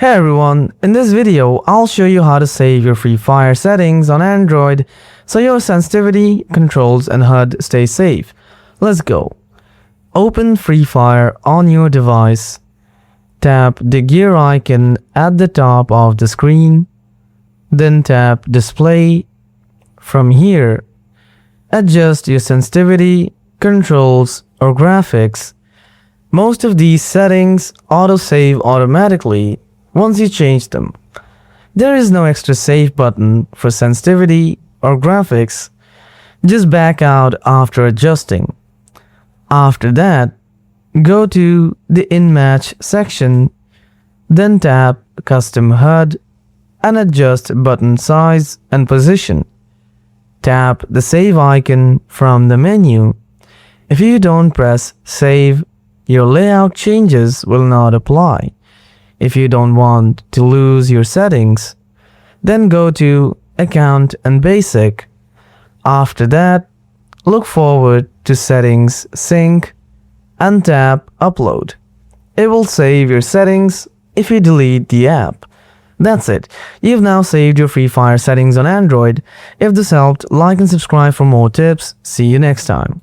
Hey everyone, in this video I'll show you how to save your Free Fire settings on Android so your sensitivity, controls and HUD stay safe. Let's go. Open Free Fire on your device. Tap the gear icon at the top of the screen. Then tap Display. From here, adjust your sensitivity, controls or graphics. Most of these settings auto-save automatically once you change them. There is no extra save button for sensitivity or graphics. Just back out after adjusting. After that, go to the In-Match section, then tap Custom HUD and adjust button size and position. Tap the save icon from the menu. If you don't press save, your layout changes will not apply. If you don't want to lose your settings, then go to Account and Basic. After that, look forward to Settings Sync and tap Upload. It will save your settings if you delete the app. That's it. You've now saved your Free Fire settings on Android. If this helped, like and subscribe for more tips. See you next time.